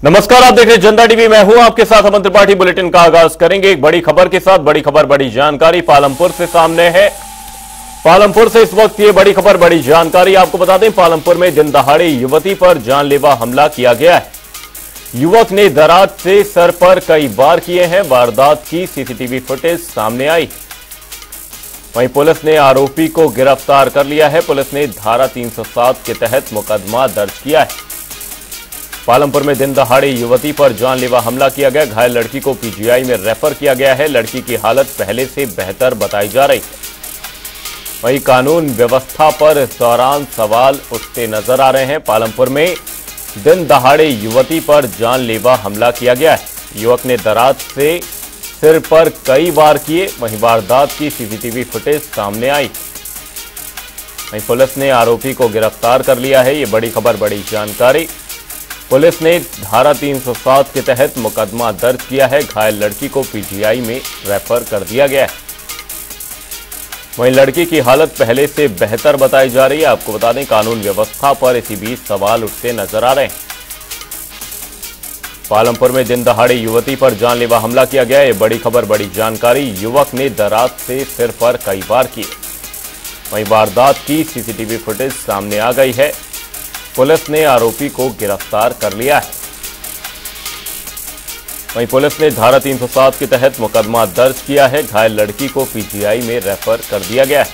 नमस्कार, आप देख रहे हैं जनता टीवी। मैं हूं आपके साथ अमन त्रिपाठी। बुलेटिन का आगाज करेंगे एक बड़ी खबर के साथ। बड़ी खबर, बड़ी जानकारी पालमपुर से सामने है। पालमपुर से इस वक्त ये बड़ी खबर, बड़ी जानकारी आपको बता दें। पालमपुर में दिन दहाड़े युवती पर जानलेवा हमला किया गया है। युवक ने दराज से सर पर कई वार किए हैं। वारदात की सीसीटीवी फुटेज सामने आई। वहीं पुलिस ने आरोपी को गिरफ्तार कर लिया है। पुलिस ने धारा 307 के तहत मुकदमा दर्ज किया है। पालमपुर में दिन दहाड़े युवती पर जानलेवा हमला किया गया। घायल लड़की को पीजीआई में रेफर किया गया है। लड़की की हालत पहले से बेहतर बताई जा रही है। वहीं कानून व्यवस्था पर इस दौरान सवाल उठते नजर आ रहे हैं। पालमपुर में दिन दहाड़े युवती पर जानलेवा हमला किया गया है। युवक ने दराज से सिर पर कई वार किए। वहीं वारदात की सीसीटीवी फुटेज सामने आई। वहीं पुलिस ने आरोपी को गिरफ्तार कर लिया है। ये बड़ी खबर, बड़ी जानकारी। पुलिस ने धारा 307 के तहत मुकदमा दर्ज किया है। घायल लड़की को पीजीआई में रेफर कर दिया गया है। वहीं लड़की की हालत पहले से बेहतर बताई जा रही है। आपको बता दें, कानून व्यवस्था पर इसी बीच सवाल उठते नजर आ रहे हैं। पालमपुर में दिन दहाड़े युवती पर जानलेवा हमला किया गया। ये बड़ी खबर, बड़ी जानकारी। युवक ने दराज से सिर पर कई वार किए। वहीं वारदात की सीसीटीवी फुटेज सामने आ गई है। पुलिस ने आरोपी को गिरफ्तार कर लिया है। वहीं पुलिस ने धारा 307 के तहत मुकदमा दर्ज किया है। घायल लड़की को पीजीआई में रेफर कर दिया गया है।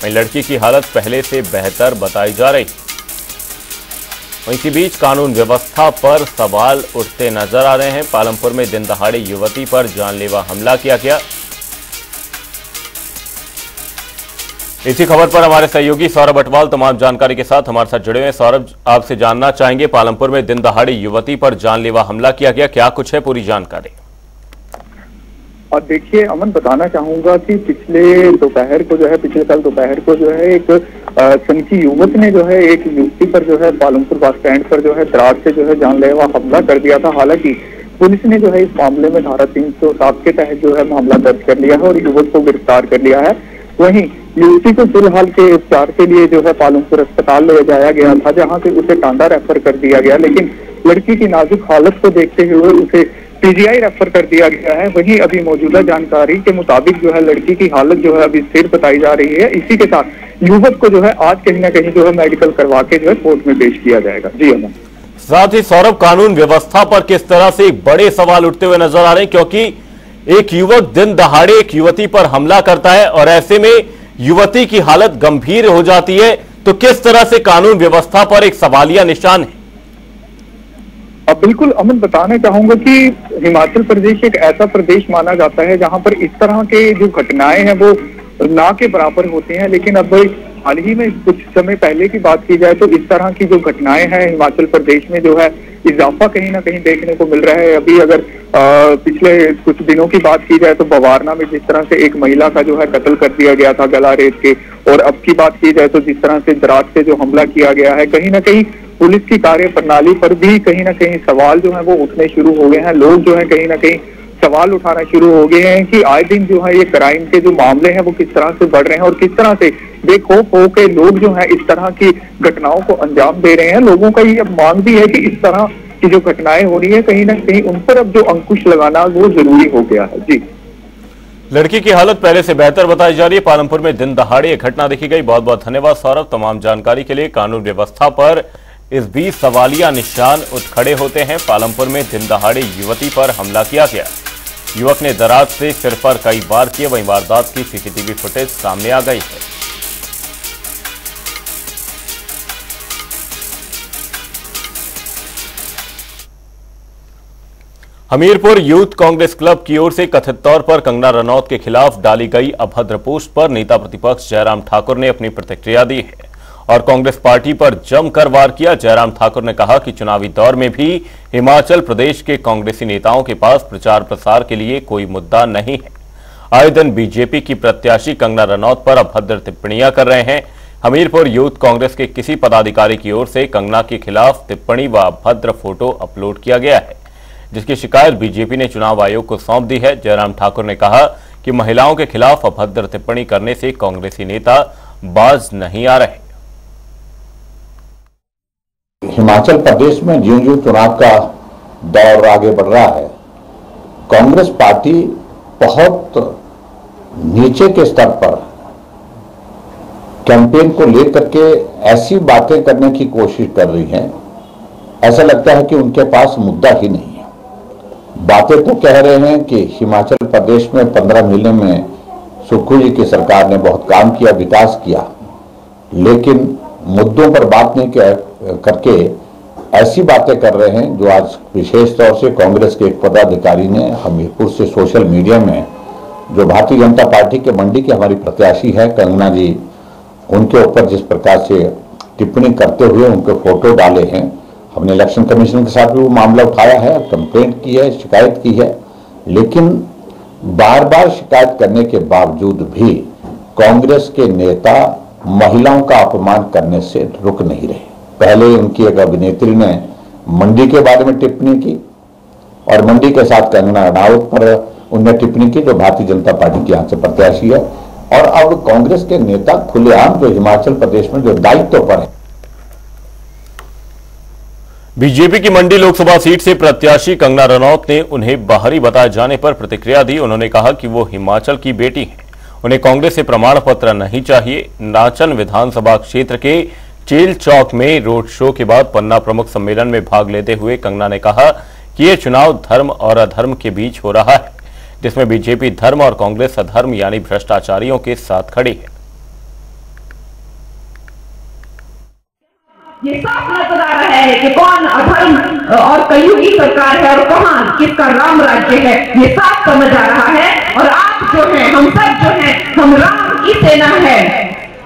वहीं लड़की की हालत पहले से बेहतर बताई जा रही। वहीं इसी बीच कानून व्यवस्था पर सवाल उठते नजर आ रहे हैं। पालमपुर में दिन दहाड़े युवती पर जानलेवा हमला किया गया। इसी खबर पर हमारे सहयोगी सौरभ अटवाल तमाम जानकारी के साथ हमारे साथ जुड़े हुए हैं। सौरभ, आपसे जानना चाहेंगे, पालमपुर में दिन दहाड़े युवती पर जानलेवा हमला किया गया, क्या कुछ है पूरी जानकारी? और देखिए अमन, बताना चाहूंगा कि पिछले साल दोपहर को जो है एक सनकी युवक ने जो है एक युवती पर जो है पालमपुर बस स्टैंड पर जो है दराज से जो है जानलेवा हमला कर दिया था। हालांकि पुलिस ने जो है इस मामले में धारा 307 के तहत जो है मामला दर्ज कर लिया है और युवक को गिरफ्तार कर लिया है। वहीं युवती को फिलहाल के उपचार के लिए जो है पालमपुर अस्पताल ले जाया गया था, जहां से उसे टांडा रेफर कर दिया गया। लेकिन लड़की की नाजुक हालत को देखते हुए उसे पीजीआई रेफर कर दिया गया है। वहीं अभी मौजूदा जानकारी के मुताबिक जो है लड़की की हालत जो है अभी स्थिर बताई जा रही है। इसी के साथ युवक को जो है आज कहीं ना कहीं जो है मेडिकल करवा के जो है कोर्ट में पेश किया जाएगा। जी अमन। साथ ही सौरभ, कानून व्यवस्था पर किस तरह से एक बड़े सवाल उठते हुए नजर आ रहे हैं, क्योंकि एक युवक दिन दहाड़े एक युवती पर हमला करता है और ऐसे में युवती की हालत गंभीर हो जाती है, तो किस तरह से कानून व्यवस्था पर एक सवालिया निशान है? अब बिल्कुल अमन, बताना चाहूंगा कि हिमाचल प्रदेश एक ऐसा प्रदेश माना जाता है जहां पर इस तरह के जो घटनाएं हैं वो ना के बराबर होती हैं। लेकिन अब हाल ही में कुछ समय पहले की बात की जाए तो इस तरह की जो घटनाएं हैं हिमाचल प्रदेश में जो है इजाफा कहीं ना कहीं देखने को मिल रहा है। अभी अगर पिछले कुछ दिनों की बात की जाए तो बवारना में जिस तरह से एक महिला का जो है कत्ल कर दिया गया था गला रेत के, और अब की बात की जाए तो जिस तरह से दराज से जो हमला किया गया है, कहीं ना कहीं पुलिस की कार्य प्रणाली पर भी कहीं ना कहीं सवाल जो है वो उठने शुरू हो गए हैं। लोग जो है कहीं ना कहीं सवाल उठाना शुरू हो गए हैं कि आए दिन जो है ये क्राइम के जो मामले हैं वो किस तरह से बढ़ रहे हैं और किस तरह से बेखौफ हो के लोग जो है इस तरह की घटनाओं को अंजाम दे रहे हैं। लोगों का ये मांग भी है कि इस तरह की जो घटनाएं हो रही है कहीं ना कहीं उन पर अब जो अंकुश लगाना वो जरूरी हो गया है। जी, लड़की की हालत पहले से बेहतर बताई जा रही है। पालमपुर में दिन दहाड़े एक घटना देखी गई। बहुत बहुत धन्यवाद सौरभ तमाम जानकारी के लिए। कानून व्यवस्था पर इस बीच सवालिया निशान उठ खड़े होते हैं। पालमपुर में दिन दहाड़े युवती पर हमला किया गया। युवक ने दराज से सिर पर कई वार किए। वहीं वारदात की सीसीटीवी फुटेज सामने आ गई है। हमीरपुर यूथ कांग्रेस क्लब की ओर से कथित तौर पर कंगना रनौत के खिलाफ डाली गई अभद्र पोस्ट पर नेता प्रतिपक्ष जयराम ठाकुर ने अपनी प्रतिक्रिया दी है और कांग्रेस पार्टी पर जमकर वार किया। जयराम ठाकुर ने कहा कि चुनावी दौर में भी हिमाचल प्रदेश के कांग्रेसी नेताओं के पास प्रचार प्रसार के लिए कोई मुद्दा नहीं है। आए दिन बीजेपी की प्रत्याशी कंगना रनौत पर अभद्र टिप्पणियां कर रहे हैं। हमीरपुर यूथ कांग्रेस के किसी पदाधिकारी की ओर से कंगना के खिलाफ टिप्पणी व अभद्र फोटो अपलोड किया गया है, जिसकी शिकायत बीजेपी ने चुनाव आयोग को सौंप दी है। जयराम ठाकुर ने कहा कि महिलाओं के खिलाफ अभद्र टिप्पणी करने से कांग्रेसी नेता बाज नहीं आ रहे। हिमाचल प्रदेश में ज्यों-ज्यों चुनाव का दौर आगे बढ़ रहा है, कांग्रेस पार्टी बहुत नीचे के स्तर पर कैंपेन को लेकर के ऐसी बातें करने की कोशिश कर रही हैं, ऐसा लगता है कि उनके पास मुद्दा ही नहीं है। बातें तो कह रहे हैं कि हिमाचल प्रदेश में 15 महीने में सुक्खू जी की सरकार ने बहुत काम किया, विकास किया, लेकिन मुद्दों पर बात नहीं करके ऐसी बातें कर रहे हैं जो आज विशेष तौर से कांग्रेस के एक पदाधिकारी ने हमीरपुर से सोशल मीडिया में, जो भारतीय जनता पार्टी के मंडी की हमारी प्रत्याशी है कंगना जी, उनके ऊपर जिस प्रकार से टिप्पणी करते हुए उनके फोटो डाले हैं। हमने इलेक्शन कमीशन के साथ भी वो मामला उठाया है, कंप्लेंट की है, शिकायत की है, लेकिन बार बार शिकायत करने के बावजूद भी कांग्रेस के नेता महिलाओं का अपमान करने से रुक नहीं रहे। पहले उनकी एक अभिनेत्री ने मंडी के बारे में टिप्पणी की और मंडी के साथ कंगना रनावत पर उन्होंने टिप्पणी की, जो भारतीय जनता पार्टी की यहाँ से प्रत्याशी है। और अब कांग्रेस के नेता खुलेआम जो हिमाचल प्रदेश में जो दायित्व पर है। बीजेपी की मंडी लोकसभा सीट से प्रत्याशी कंगना रनौत ने उन्हें बाहरी बताए जाने पर प्रतिक्रिया दी। उन्होंने कहा कि वो हिमाचल की बेटी हैं, उन्हें कांग्रेस से प्रमाण पत्र नहीं चाहिए। नाचन विधानसभा क्षेत्र के चेल चौक में रोड शो के बाद पन्ना प्रमुख सम्मेलन में भाग लेते हुए कंगना ने कहा कि ये चुनाव धर्म और अधर्म के बीच हो रहा है, जिसमें बीजेपी धर्म और कांग्रेस अधर्म यानी भ्रष्टाचारियों के साथ खड़ी है। ये साफ नजर आ रहा है कि कौन अधर्म और कलयुगी सरकार है और कहां किसका राम राज्य है, ये साफ समझ आ रहा है। और आप जो है, हम सब जो है, हम राम की सेना है,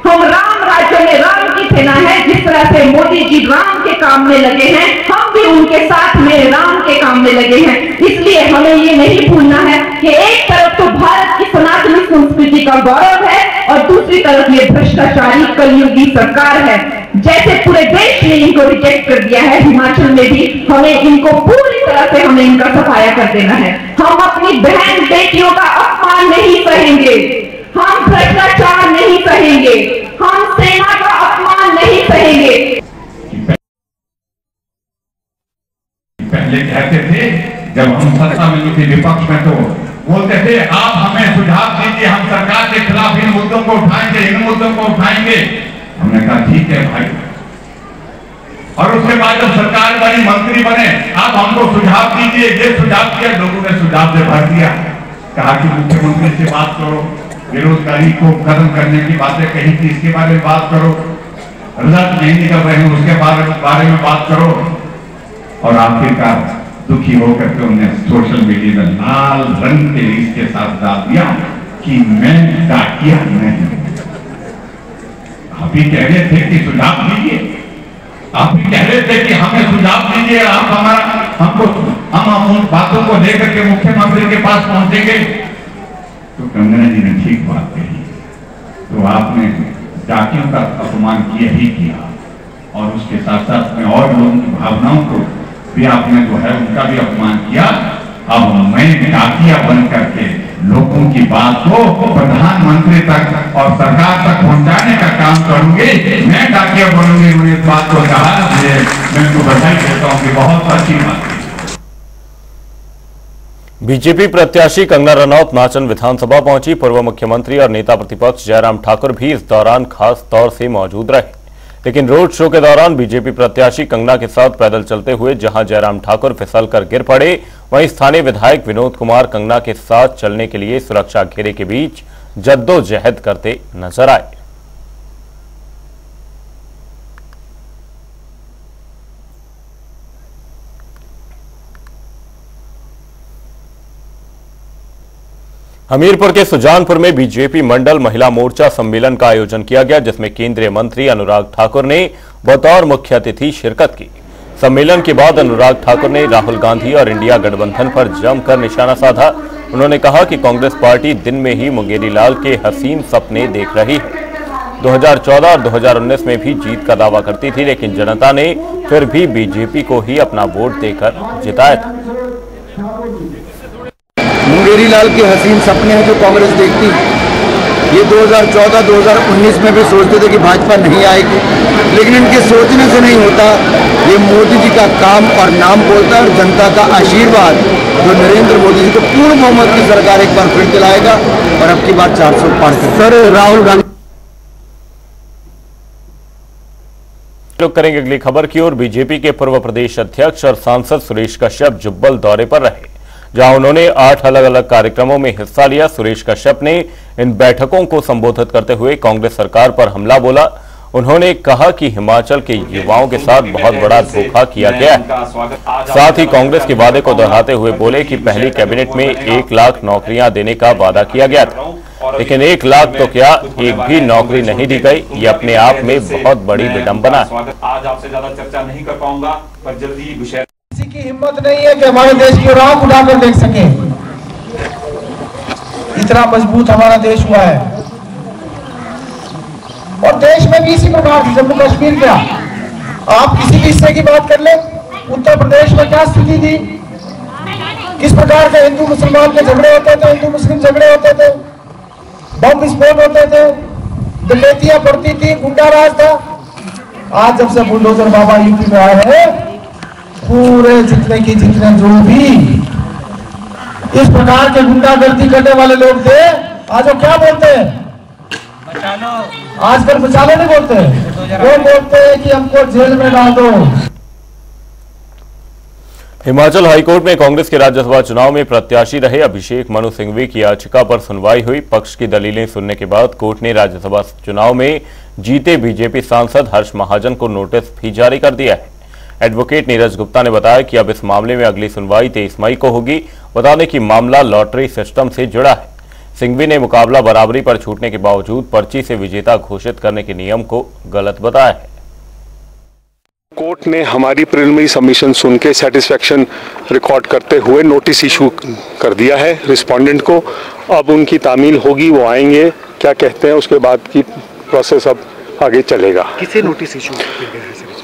हम राम राज्य में राम की सेना है। जिस तरह से मोदी जी राम के काम में लगे हैं, हम भी उनके साथ में राम के काम में लगे हैं। इसलिए हमें ये नहीं भूलना है कि एक तरफ तो भारत की सनातनी संस्कृति का गौरव है और दूसरी तरफ ये भ्रष्टाचारी कलयुगी सरकार है। जैसे पूरे देश ने इनको रिजेक्ट कर दिया है, हिमाचल में भी हमें इनको पूरी तरह से हमें इनका सफाया कर देना है। हम अपनी बहन बेटियों का अपमान नहीं सहेंगे, हम भ्रष्टाचार नहीं सहेंगे, हम सेना का अपमान नहीं सहेंगे। पहले कहते थे जब हम सत्ता में थे, विपक्ष में, तो बोलते थे आप हमें सुझाव दीजिए, हम सरकार के खिलाफ इन मुद्दों को उठाएंगे, इन मुद्दों को उठाएंगे। हमने कहा ठीक है भाई। और उसके बाद जब सरकार बनी, मंत्री बने, आप हमको सुझाव दीजिए, ये सुझाव दिया, लोगों ने सुझाव से भर दिया। कहा कि मुख्यमंत्री से बात करो, बेरोजगारी को खत्म करने की बातें कही थी, इसके बारे में बात करो, रिजल्ट नहीं निकल रहे हैं उसके बारे में बात करो। और आखिरकार दुखी होकर के उन्हें सोशल मीडिया में लाल रंग के इसके साथ डाल दिया कि मैं डाकिया नहीं। आप ही कह रहे थे कि सुझाव दीजिए, आप ही कह रहे थे कि हमें सुझाव दीजिए, आप हम उन बातों को लेकर के मुख्यमंत्री के पास पहुंचेंगे। तो कंगना जी ने ठीक बात कही। तो आपने डाकियों का अपमान किया ही किया और उसके साथ साथ में और लोगों की भावनाओं को भी आपने जो है उनका भी अपमान किया। अब मैं डाकिया बन करके लोगों की बात को प्रधानमंत्री तक और सरकार तक पहुंचाने का काम करूंगी, मैं डाकिया बनूंगी। उन्होंने इस बात को कहा, मैं उनको बधाई देता हूं कि बहुत अच्छी बात है। बीजेपी प्रत्याशी कंगना रनौत नाचन विधानसभा पहुंची। पूर्व मुख्यमंत्री और नेता प्रतिपक्ष जयराम ठाकुर भी इस दौरान खास तौर से मौजूद रहे, लेकिन रोड शो के दौरान बीजेपी प्रत्याशी कंगना के साथ पैदल चलते हुए जहां जयराम ठाकुर फिसलकर गिर पड़े, वहीं स्थानीय विधायक विनोद कुमार कंगना के साथ चलने के लिए सुरक्षा घेरे के बीच जद्दोजहद करते नजर आए। हमीरपुर के सुजानपुर में बीजेपी मंडल महिला मोर्चा सम्मेलन का आयोजन किया गया, जिसमें केंद्रीय मंत्री अनुराग ठाकुर ने बतौर मुख्य अतिथि शिरकत की। सम्मेलन के बाद अनुराग ठाकुर ने राहुल गांधी और इंडिया गठबंधन पर जमकर निशाना साधा। उन्होंने कहा कि कांग्रेस पार्टी दिन में ही मुंगेरी लाल के हसीन सपने देख रही है। 2014 और 2019 में भी जीत का दावा करती थी, लेकिन जनता ने फिर भी बीजेपी को ही अपना वोट देकर जिताया था। मुंगेरी लाल के हसीन सपने हैं जो कांग्रेस देखती है। ये 2014-2019 में भी सोचते थे कि भाजपा नहीं आएगी, लेकिन इनके सोचने से नहीं होता। ये मोदी जी का काम और नाम बोलता है और जनता का आशीर्वाद जो नरेंद्र मोदी जी को पूर्ण बहुमत की सरकार एक बार फिर दिलाएगा और अब की बार 400 पार कर। सर राहुल गांधी लोग करेंगे अगली खबर की ओर। बीजेपी के पूर्व प्रदेश अध्यक्ष और सांसद सुरेश कश्यप जुब्बल दौरे पर रहे, जहां उन्होंने 8 अलग अलग कार्यक्रमों में हिस्सा लिया। सुरेश कश्यप ने इन बैठकों को संबोधित करते हुए कांग्रेस सरकार पर हमला बोला। उन्होंने कहा कि हिमाचल के युवाओं के साथ बहुत बड़ा धोखा किया गया है। साथ ही कांग्रेस के वादे को दोहराते हुए बोले कि पहली कैबिनेट में 1 लाख नौकरियां देने का वादा किया गया था, लेकिन 1 लाख तो क्या, एक भी नौकरी नहीं दी गई। ये अपने आप में बहुत बड़ी विडंबना है। आज आपसे ज्यादा चर्चा नहीं कर पाऊंगा, पर जल्दी विषय किसी की हिम्मत नहीं है कि हमारे देश की राह उठाकर देख सके। इतना मजबूत हमारा देश हुआ है और देश में भी इसी प्रकार से। जम्मू कश्मीर क्या, आप किसी भी हिस्से की बात कर ले, उत्तर प्रदेश में क्या स्थिति थी, किस प्रकार के हिंदू मुसलमान के झगड़े होते थे, हिंदू मुस्लिम झगड़े होते थे, बम विस्फोट होते थे, डकैतियां बढ़ती थी, गुंडा राज था। आज जब से बुलडोजर बाबा यूपी में आए हैं, पूरे जितने जो भी इस प्रकार के गुंडागर्दी करने वाले लोग थे, आज वो क्या बोलते हैं, आजकल बचा लो नहीं बोलते, वो बोलते हैं कि हमको जेल में डाल दो। हिमाचल हाईकोर्ट में कांग्रेस के राज्यसभा चुनाव में प्रत्याशी रहे अभिषेक मनु सिंघवी की याचिका पर सुनवाई हुई। पक्ष की दलीलें सुनने के बाद कोर्ट ने राज्यसभा चुनाव में जीते बीजेपी सांसद हर्ष महाजन को नोटिस भी जारी कर दिया है। एडवोकेट नीरज गुप्ता ने बताया कि अब इस मामले में अगली सुनवाई 23 मई को होगी। बता दें कि मामला लॉटरी सिस्टम से जुड़ा है। सिंघवी ने मुकाबला बराबरी पर छूटने के बावजूद पर्ची से विजेता घोषित करने के नियम को गलत बताया है। कोर्ट ने हमारी प्रिलिमिनरी सबमिशन सुन के सेटिस्फैक्शन रिकॉर्ड करते हुए नोटिस इशू कर दिया है रिस्पोंडेंट को। अब उनकी तामील होगी, वो आएंगे, क्या कहते हैं, उसके बाद की प्रोसेस अब आगे चलेगा। किसे notice issue?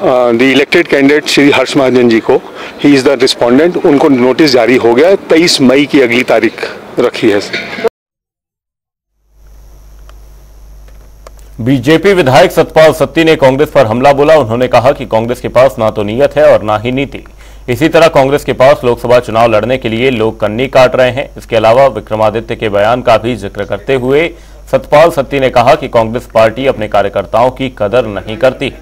The elected candidate Shri Harsh Mahajan ji को, ही इज द रिस्पोंडेंट, उनको नोटिस जारी हो गया। 23 मई की अगली तारीख रखी है। बीजेपी विधायक सतपाल सत्ती ने कांग्रेस पर हमला बोला। उन्होंने कहा कि कांग्रेस के पास ना तो नीयत है और ना ही नीति। इसी तरह कांग्रेस के पास लोकसभा चुनाव लड़ने के लिए लोग कन्नी काट रहे हैं। इसके अलावा विक्रमादित्य के बयान का भी जिक्र करते हुए सतपाल सत्ती ने कहा कि कांग्रेस पार्टी अपने कार्यकर्ताओं की कदर नहीं करती।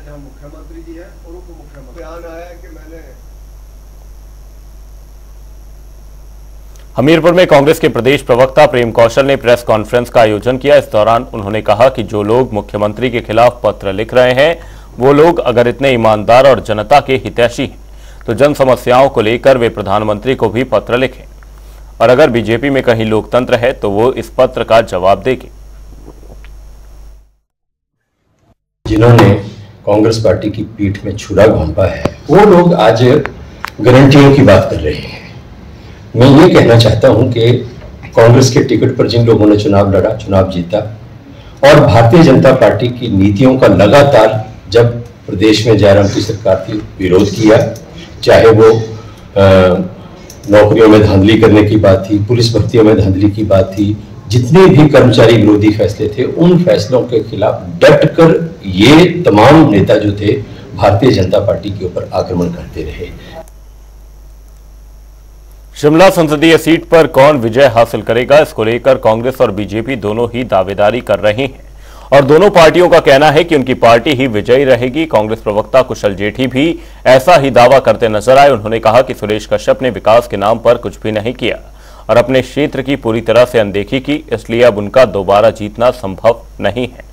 हमीरपुर में कांग्रेस के प्रदेश प्रवक्ता प्रेम कौशल ने प्रेस कॉन्फ्रेंस का आयोजन किया। इस दौरान उन्होंने कहा कि जो लोग मुख्यमंत्री के खिलाफ पत्र लिख रहे हैं, वो लोग अगर इतने ईमानदार और जनता के हितैषी हैं तो जन समस्याओं को लेकर वे प्रधानमंत्री को भी पत्र लिखें, और अगर बीजेपी में कहीं लोकतंत्र है तो वो इस पत्र का जवाब देगी। जिन्होंने कांग्रेस पार्टी की पीठ में छुरा घोंपा है, वो लोग आज गारंटियों की बात कर रहे हैं। मैं ये कहना चाहता हूं कि कांग्रेस के टिकट पर जिन लोगों ने चुनाव लड़ा, चुनाव जीता, और भारतीय जनता पार्टी की नीतियों का लगातार जब प्रदेश में जयराम की सरकार थी विरोध किया, चाहे वो नौकरियों में धांधली करने की बात थी, पुलिस भर्तियों में धांधली की बात थी, जितने भी कर्मचारी विरोधी फैसले थे, उन फैसलों के खिलाफ डट कर ये तमाम नेता जो थे भारतीय जनता पार्टी के ऊपर आक्रमण करते रहे। शिमला संसदीय सीट पर कौन विजय हासिल करेगा, इसको लेकर कांग्रेस और बीजेपी दोनों ही दावेदारी कर रही हैं और दोनों पार्टियों का कहना है कि उनकी पार्टी ही विजयी रहेगी। कांग्रेस प्रवक्ता कुशल जेठी भी ऐसा ही दावा करते नजर आए। उन्होंने कहा कि सुरेश कश्यप ने विकास के नाम पर कुछ भी नहीं किया और अपने क्षेत्र की पूरी तरह से अनदेखी की, इसलिए अब उनका दोबारा जीतना संभव नहीं है।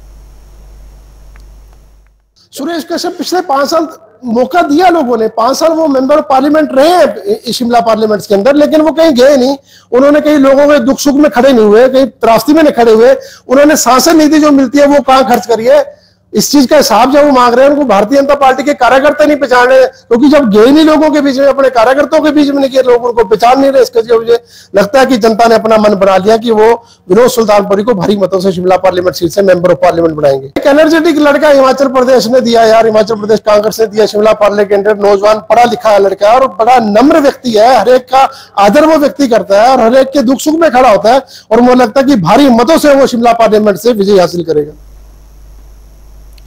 सुरेश कश्यप पिछले 5 साल मौका दिया लोगों ने, 5 साल वो मेंबर पार्लियामेंट रहे हैं शिमला पार्लियामेंट के अंदर, लेकिन वो कहीं गए नहीं। उन्होंने कहीं लोगों के दुख सुख में खड़े नहीं हुए, कहीं त्रासदी में नहीं खड़े हुए। उन्होंने सांसद निधि जो मिलती है वो कहाँ खर्च करी है, इस चीज का हिसाब जब वो मांग रहे हैं, उनको भारतीय जनता पार्टी के कार्यकर्ता नहीं पहचान रहे, क्योंकि जब गए नहीं लोगों के बीच में, अपने कार्यकर्ताओं के बीच में नहीं किए, लोग उनको पहचान नहीं रहे। इसके मुझे लगता है कि जनता ने अपना मन बना लिया कि वो विनोद सुल्तानपुरी को भारी मतों से शिमला पार्लियामेंट सीट से मेंबर ऑफ पार्लियामेंट बनाएंगे। एक एनर्जेटिक लड़का हिमाचल प्रदेश ने दिया यार, हिमाचल प्रदेश कांग्रेस ने दिया, शिमला पार्लियामेंट कैंडिडेट, नौजवान पढ़ा लिखा है लड़का और बड़ा नम्र व्यक्ति है, हर एक का आदर वो व्यक्ति करता है और हर एक के दुख सुख में खड़ा होता है, और मुझे लगता है कि भारी मतों से वो शिमला पार्लियामेंट से विजय हासिल करेगा।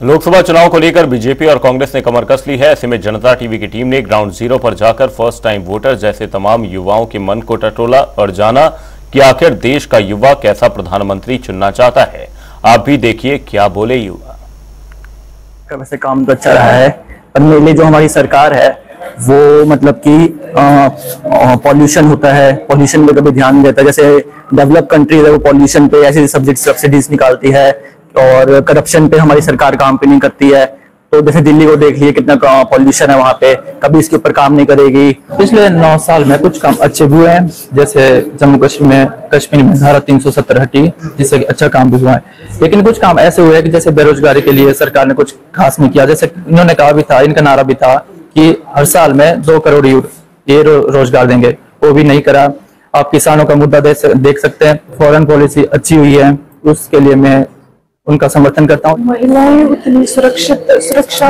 लोकसभा चुनाव को लेकर बीजेपी और कांग्रेस ने कमर कस ली है। ऐसे में जनता टीवी की टीम ने ग्राउंड जीरो पर जाकर फर्स्ट टाइम वोटर जैसे तमाम युवाओं के मन को टटोला और जाना कि आखिर देश का युवा कैसा प्रधानमंत्री चुनना चाहता है। आप भी देखिए क्या बोले युवा। वैसे काम तो अच्छा रहा है, पर मेरे लिए जो हमारी सरकार है वो मतलब कि पॉल्यूशन होता है, पॉल्यूशन पे कभी ध्यान नहीं देता। जैसे डेवलप कंट्रीज है वो पॉल्यूशन पे ऐसी सब्सिडीज निकालती है, और करप्शन पे हमारी सरकार काम पे नहीं करती है। तो जैसे दिल्ली को देख लिए, कितना पॉल्यूशन है वहां पे, कभी इसके ऊपर काम नहीं करेगी। पिछले 9 साल में कुछ काम अच्छे हुए हैं, जैसे जम्मू कश्मीर में धारा 370 हटी, जिससे अच्छा काम भी हुआ है। लेकिन कुछ काम ऐसे हुए हैं कि जैसे बेरोजगारी के लिए सरकार ने कुछ खास नहीं किया। जैसे इन्होंने कहा भी था, इनका नारा भी था कि हर साल में 2 करोड़ ये रोजगार देंगे, वो भी नहीं करा। आप किसानों का मुद्दा देख सकते हैं, फॉरेन पॉलिसी अच्छी हुई है, उसके लिए मैं उनका समर्थन करता हूँ। महिलाएं उतनी सुरक्षा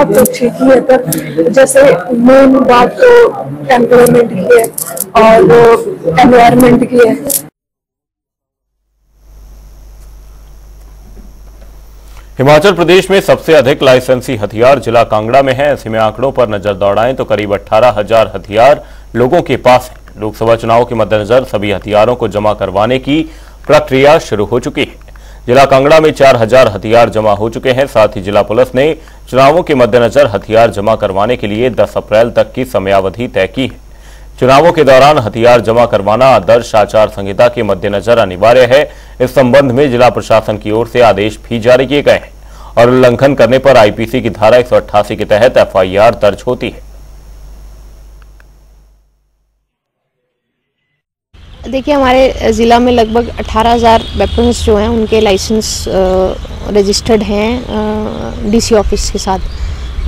तो ठीक ही है, पर जैसे मेन बात तो एम्प्लॉयमेंट की है और एनवायरमेंट की है। हिमाचल प्रदेश में सबसे अधिक लाइसेंसी हथियार जिला कांगड़ा में है। ऐसे में आंकड़ों पर नजर दौड़ाएं तो करीब 18,000 हथियार लोगों के पास है। लोकसभा चुनाव के मद्देनजर सभी हथियारों को जमा करवाने की प्रक्रिया शुरू हो चुकी है। जिला कांगड़ा में 4,000 हथियार जमा हो चुके हैं। साथ ही जिला पुलिस ने चुनावों के मद्देनजर हथियार जमा करवाने के लिए 10 अप्रैल तक की समयावधि तय की है। चुनावों के दौरान हथियार जमा करवाना आदर्श आचार संहिता के मद्देनजर अनिवार्य है। इस संबंध में जिला प्रशासन की ओर से आदेश भी जारी किए गए हैं और उल्लंघन करने पर आईपीसी की धारा 188 के तहत एफआईआर दर्ज होती है। देखिए, हमारे ज़िला में लगभग 18,000 वेपन्स जो हैं उनके लाइसेंस रजिस्टर्ड हैं डीसी ऑफिस के साथ,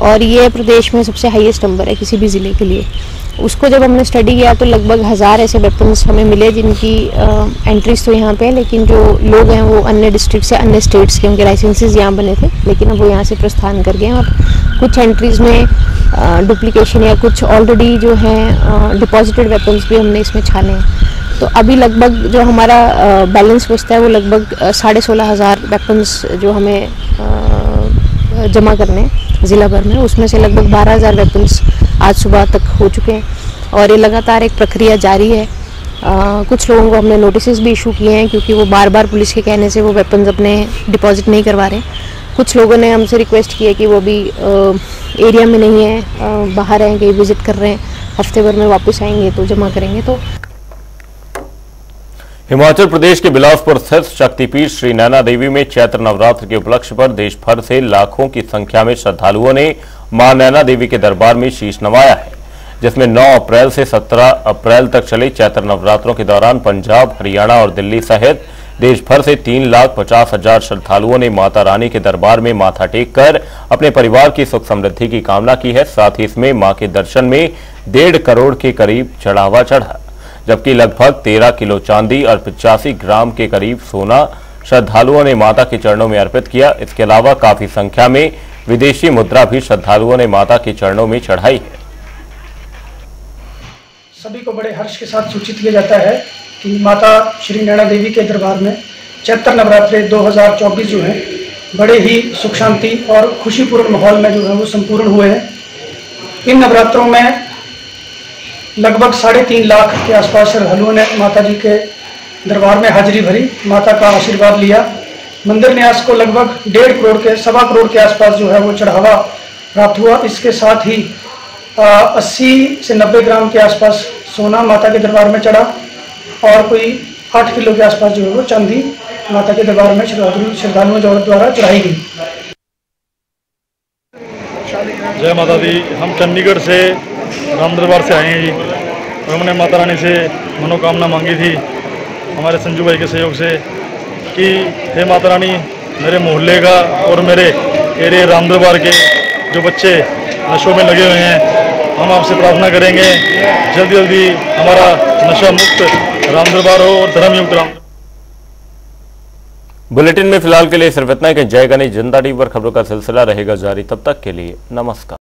और ये प्रदेश में सबसे हाईएस्ट नंबर है किसी भी ज़िले के लिए। उसको जब हमने स्टडी किया तो लगभग 1000 ऐसे वेपन्स हमें मिले जिनकी एंट्रीज तो यहाँ पे है, लेकिन जो लोग हैं वो अन्य डिस्ट्रिक्ट से, अन्य स्टेट्स के, उनके लाइसेंसेस यहाँ बने थे, लेकिन अब वो यहाँ से प्रस्थान कर गए हैं। और कुछ एंट्रीज में डुप्लीकेशन या कुछ ऑलरेडी जो हैं डिपॉजिटेड वेपन्स भी हमने इसमें छाने हैं। तो अभी लगभग जो हमारा बैलेंस बचता है वो लगभग 16,500 वेपन्स जो हमें जमा करने ज़िला भर में, उसमें से लगभग 12,000 वेपन्स आज सुबह तक हो चुके हैं और ये लगातार एक प्रक्रिया जारी है। कुछ लोगों को हमने नोटिस भी इशू किए हैं क्योंकि वो बार बार पुलिस के कहने से वो वेपन्स अपने डिपॉजिट नहीं करवा रहे। कुछ लोगों ने हमसे रिक्वेस्ट की है कि वो भी एरिया में नहीं है, बाहर हैं, कहीं विजिट कर रहे हैं, हफ्ते भर में वापस आएंगे तो जमा करेंगे। तो हिमाचल प्रदेश के बिलासपुर स्थित शक्तिपीठ श्री नैना देवी में चैत्र नवरात्र के उपलक्ष्य पर देश भर से लाखों की संख्या में श्रद्धालुओं ने मां नैना देवी के दरबार में शीश नवाया है, जिसमें 9 अप्रैल से 17 अप्रैल तक चले चैत्र नवरात्रों के दौरान पंजाब, हरियाणा और दिल्ली सहित देश भर से 3,50,000 श्रद्धालुओं ने माता रानी के दरबार में माथा टेक कर अपने परिवार की सुख समृद्धि की कामना की है। साथ ही इसमें मां के दर्शन में 1.5 करोड़ के करीब चढ़ावा चढ़ा, जबकि लगभग 13 किलो चांदी और 85 ग्राम के करीब सोना श्रद्धालुओं ने माता के चरणों में अर्पित किया। इसके अलावा काफी संख्या में विदेशी मुद्रा भी श्रद्धालुओं ने माता के चरणों में चढ़ाई है। सभी को बड़े हर्ष के साथ सूचित किया जाता है कि माता श्री नैना देवी के दरबार में चैत्र नवरात्रे 2024 जो है बड़े ही सुख शांति और खुशीपूर्ण माहौल में जो है वो संपूर्ण हुए हैं। इन नवरात्रों में लगभग 3.5 लाख के आसपास श्रद्धालुओं ने माता जी के दरबार में हाजिरी भरी, माता का आशीर्वाद लिया। मंदिर न्यास को लगभग 1.5 करोड़ के 1.25 करोड़ के आसपास जो है वो चढ़ावा प्राप्त हुआ। इसके साथ ही 80 से 90 ग्राम के आसपास सोना माता के दरबार में चढ़ा और कोई 8 किलो के आसपास जो है वो चांदी माता के दरबार में श्रद्धालुओं द्वारा चढ़ाई गई। जय माता दी। हम चंडीगढ़ से राम दरबार से आए हैं जी, और हमने माता रानी से मनोकामना मांगी थी हमारे संजू भाई के सहयोग से कि हे माता रानी, मेरे मोहल्ले का और मेरे एरिया राम दरबार के जो बच्चे नशों में लगे हुए हैं, हम आपसे प्रार्थना करेंगे जल्दी जल्दी हमारा नशा मुक्त राम दरबार हो और धर्मयुक्त राम। बुलेटिन में फिलहाल के लिए सिर्फ इतना ही। जय गणेश। जनता टीवी पर खबरों का सिलसिला रहेगा जारी। तब तक के लिए नमस्कार।